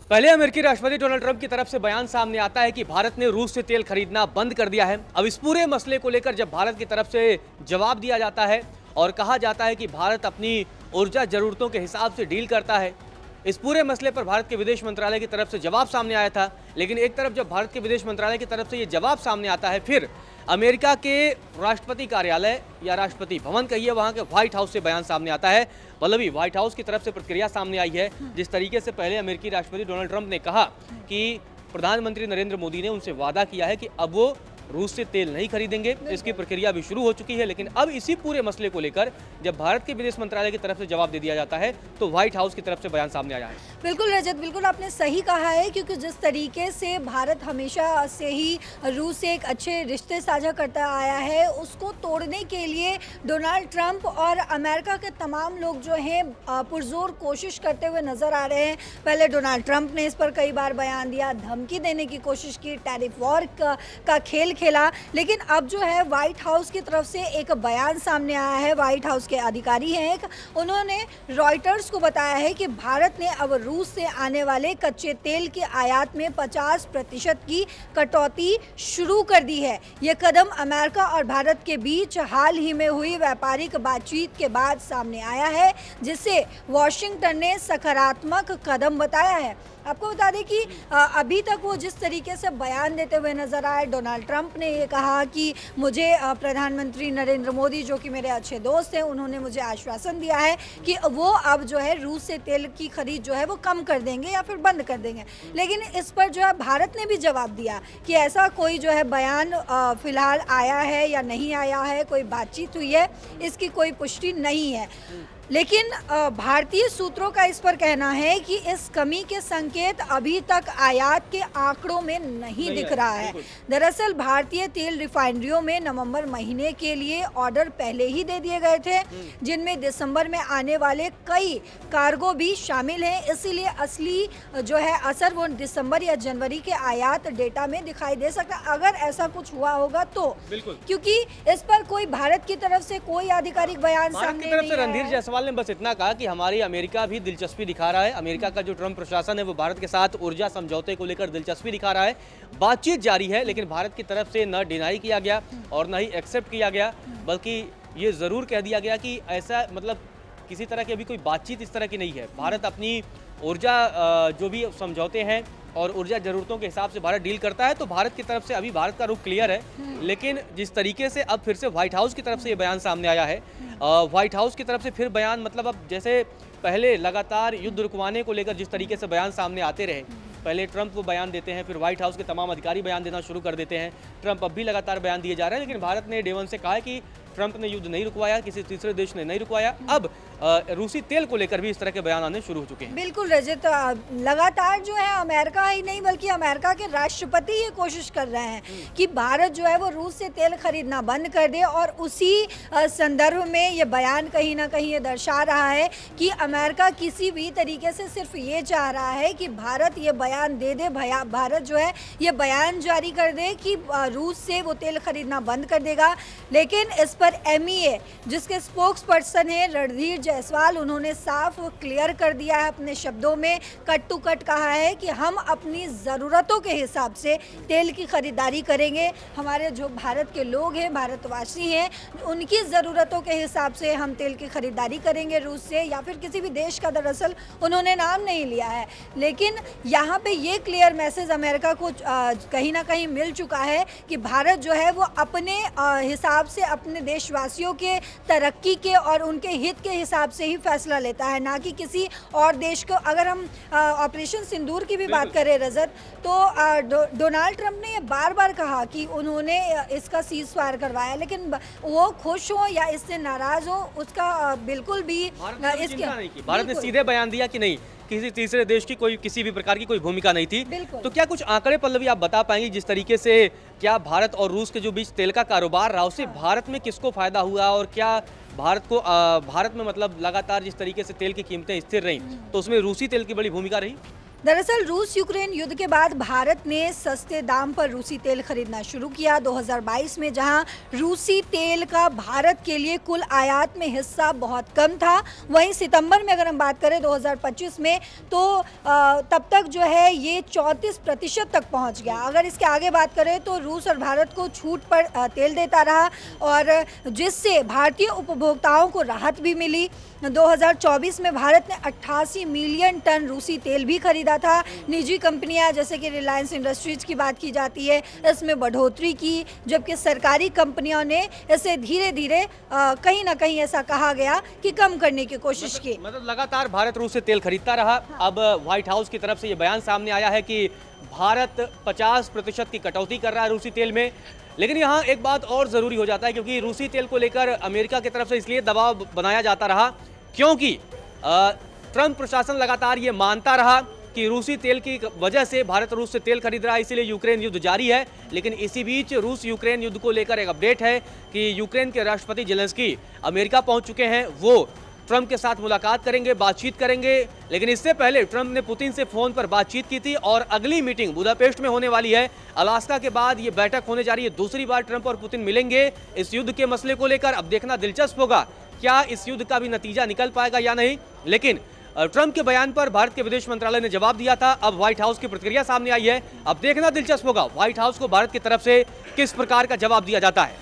पहले अमेरिकी राष्ट्रपति डोनाल्ड ट्रंप की तरफ से बयान सामने आता है कि भारत ने रूस से तेल खरीदना बंद कर दिया है। अब इस पूरे मसले को लेकर जब भारत की तरफ से जवाब दिया जाता है और कहा जाता है कि भारत अपनी ऊर्जा जरूरतों के हिसाब से डील करता है, इस पूरे मसले पर भारत के विदेश मंत्रालय की तरफ से जवाब सामने आया था। लेकिन एक तरफ जब भारत के विदेश मंत्रालय की तरफ से ये जवाब सामने आता है, फिर अमेरिका के राष्ट्रपति कार्यालय या राष्ट्रपति भवन कहिए, वहां के व्हाइट हाउस से बयान सामने आता है। पल्लवी, व्हाइट हाउस की तरफ से प्रतिक्रिया सामने आई है। जिस तरीके से पहले अमेरिकी राष्ट्रपति डोनाल्ड ट्रंप ने कहा कि प्रधानमंत्री नरेंद्र मोदी ने उनसे वादा किया है कि अब वो रूस से तेल नहीं खरीदेंगे, इसकी प्रक्रिया भी शुरू हो चुकी है। लेकिन अब इसी पूरे मसले को लेकर जब भारत के विदेश मंत्रालय की तरफ से जवाब दे दिया जाता है तो व्हाइट हाउस की तरफ से बयान सामने आया है। बिल्कुल रजत, बिल्कुल आपने सही कहा है, क्योंकि जिस तरीके से भारत हमेशा से ही रूस से एक अच्छे रिश्ते साझा करता आया है, उसको तोड़ने के लिए डोनाल्ड ट्रंप और अमेरिका के तमाम लोग जो हैं पुरजोर कोशिश करते हुए नजर आ रहे हैं। पहले डोनाल्ड ट्रंप ने इस पर कई बार बयान दिया, धमकी देने की कोशिश की, टैरिफ वॉर का खेल खेला, लेकिन अब जो है व्हाइट हाउस की तरफ से एक बयान सामने आया है। व्हाइट हाउस के अधिकारी हैं एक, उन्होंने रॉयटर्स को बताया है कि भारत ने अब रूस से आने वाले कच्चे तेल की आयात में 50% की कटौती शुरू कर दी है। ये कदम अमेरिका और भारत के बीच हाल ही में हुई व्यापारिक बातचीत के बाद सामने आया है, जिसे वॉशिंगटन ने सकारात्मक कदम बताया है। आपको बता दें कि अभी तक वो जिस तरीके से बयान देते हुए नजर आए, डोनाल्ड ट्रंप ने ये कहा कि मुझे प्रधानमंत्री नरेंद्र मोदी, जो कि मेरे अच्छे दोस्त हैं, उन्होंने मुझे आश्वासन दिया है कि वो अब जो है रूस से तेल की खरीद जो है वो कम कर देंगे या फिर बंद कर देंगे। लेकिन इस पर जो है भारत ने भी जवाब दिया कि ऐसा कोई जो है बयान फिलहाल आया है या नहीं आया है, कोई बातचीत हुई है, इसकी कोई पुष्टि नहीं है। लेकिन भारतीय सूत्रों का इस पर कहना है कि इस कमी के संकेत अभी तक आयात के आंकड़ों में नहीं दिख रहा है। दरअसल भारतीय तेल रिफाइनरियों में नवंबर महीने के लिए ऑर्डर पहले ही दे दिए गए थे, जिनमें दिसंबर में आने वाले कई कार्गो भी शामिल हैं। इसीलिए असली जो है असर वो दिसंबर या जनवरी के आयात डेटा में दिखाई दे सकता है, अगर ऐसा कुछ हुआ होगा तो। क्योंकि इस पर कोई भारत की तरफ से कोई आधिकारिक बयान सामने नहीं आया है। ने बस इतना कहा कि हमारी अमेरिका भी दिलचस्पी दिखा रहा है। अमेरिका का जो ट्रंप प्रशासन है वो भारत के साथ ऊर्जा समझौते को लेकर दिलचस्पी दिखा रहा है। बातचीत जारी है, लेकिन भारत की तरफ से न डिनाई किया गया और न ही एक्सेप्ट किया गया, बल्कि ये जरूर कह दिया गया कि ऐसा मतलब किसी तरह की अभी कोई बातचीत इस तरह की नहीं है। भारत अपनी ऊर्जा जो भी समझौते हैं और ऊर्जा जरूरतों के हिसाब से भारत डील करता है, तो भारत की तरफ से अभी भारत का रुख क्लियर है। लेकिन जिस तरीके से अब फिर से व्हाइट हाउस की तरफ से ये बयान सामने आया है, व्हाइट हाउस की तरफ से फिर बयान, मतलब अब जैसे पहले लगातार युद्ध रुकवाने को लेकर जिस तरीके से बयान सामने आते रहे, पहले ट्रंप वो बयान देते हैं, फिर व्हाइट हाउस के तमाम अधिकारी बयान देना शुरू कर देते हैं। ट्रंप अब भी लगातार बयान दिए जा रहे हैं, लेकिन भारत ने डे वन से कहा है कि ट्रंप ने युद्ध नहीं रुकवाया, किसी तीसरे देश ने नहीं रुकवाया। अब रूसी तेल को लेकर भी इस तरह के बयान आने शुरू हो चुके हैं। बिल्कुल रजत, लगातार जो है अमेरिका ही नहीं बल्कि अमेरिका के राष्ट्रपति ये कोशिश कर रहे हैं कि भारत जो है वो रूस से तेल खरीदना बंद कर दे, और उसी संदर्भ में ये बयान कहीं ना कहीं ये दर्शा रहा है कि अमेरिका किसी भी तरीके से सिर्फ ये चाह रहा है कि भारत ये बयान दे दे, भारत जो है ये बयान जारी कर दे कि रूस से वो तेल खरीदना बंद कर देगा। लेकिन इस पर MEA जिसके स्पोक्स पर्सन है रणधीर जायसवाल, उन्होंने साफ क्लियर कर दिया है, अपने शब्दों में कट टू कट कहा है कि हम अपनी ज़रूरतों के हिसाब से तेल की खरीदारी करेंगे। हमारे जो भारत के लोग हैं, भारतवासी हैं, उनकी ज़रूरतों के हिसाब से हम तेल की खरीदारी करेंगे रूस से, या फिर किसी भी देश का दरअसल उन्होंने नाम नहीं लिया है। लेकिन यहाँ पे ये क्लियर मैसेज अमेरिका को कहीं ना कहीं मिल चुका है कि भारत जो है वो अपने हिसाब से, अपने देशवासियों के तरक्की के और उनके हित के हिसाब से ही फैसला लेता है, ना कि किसी और देश को। अगर हम ऑपरेशन सिंदूर की भी बात करें रजत, तो डोनाल्ड ट्रंप ने ये बार बार कहा कि उन्होंने इसका सीज फायर करवाया, लेकिन वो खुश हो या इससे नाराज हो, उसका बिल्कुल भी भारत ने सीधे बयान दिया कि नहीं, किसी तीसरे देश की कोई किसी भी प्रकार की कोई भूमिका नहीं थी। तो क्या कुछ आंकड़े पल्लवी आप बता पाएंगे जिस तरीके से क्या भारत और रूस के जो बीच तेल का कारोबार रहा, उससे भारत में किसको फायदा हुआ, और क्या भारत में मतलब लगातार जिस तरीके से तेल की कीमतें स्थिर रहीं, तो उसमें रूसी तेल की बड़ी भूमिका रही? दरअसल रूस यूक्रेन युद्ध के बाद भारत ने सस्ते दाम पर रूसी तेल खरीदना शुरू किया 2022 में, जहां रूसी तेल का भारत के लिए कुल आयात में हिस्सा बहुत कम था। वहीं सितंबर में अगर हम बात करें 2025 में, तो तब तक जो है ये 34% तक पहुंच गया। अगर इसके आगे बात करें तो रूस और भारत को छूट पर तेल देता रहा, और जिससे भारतीय उपभोक्ताओं को राहत भी मिली। 2024 में भारत ने 88 मिलियन टन रूसी तेल भी खरीदा था। निजी कंपनियां जैसे कि रिलायंस इंडस्ट्रीज की बात की जाती है, इसमें बढ़ोतरी की, जबकि सरकारी कंपनियों ने इसे धीरे धीरे कहीं ना कहीं ऐसा कहा गया कि कम करने की कोशिश की। मतलब लगातार भारत रूस से तेल खरीदता रहा। अब व्हाइट हाउस की तरफ से ये बयान सामने आया है कि भारत 50% की कटौती कर रहा है रूसी तेल में। लेकिन यहाँ एक बात और ज़रूरी हो जाता है, क्योंकि रूसी तेल को लेकर अमेरिका की तरफ से इसलिए दबाव बनाया जाता रहा क्योंकि ट्रंप प्रशासन लगातार ये मानता रहा कि रूसी तेल की वजह से भारत रूस से तेल खरीद रहा है, इसीलिए यूक्रेन युद्ध जारी है। लेकिन इसी बीच रूस यूक्रेन युद्ध को लेकर एक अपडेट है कि यूक्रेन के राष्ट्रपति जेलेंस्की अमेरिका पहुंच चुके हैं। वो ट्रंप के साथ मुलाकात करेंगे, बातचीत करेंगे। लेकिन इससे पहले ट्रंप ने पुतिन से फोन पर बातचीत की थी और अगली मीटिंग बुदापेस्ट में होने वाली है। अलास्का के बाद ये बैठक होने जा रही है। दूसरी बार ट्रंप और पुतिन मिलेंगे इस युद्ध के मसले को लेकर। अब देखना दिलचस्प होगा क्या इस युद्ध का भी नतीजा निकल पाएगा या नहीं। लेकिन ट्रंप के बयान पर भारत के विदेश मंत्रालय ने जवाब दिया था। अब व्हाइट हाउस की प्रतिक्रिया सामने आई है। अब देखना दिलचस्प होगा व्हाइट हाउस को भारत की तरफ से किस प्रकार का जवाब दिया जाता है।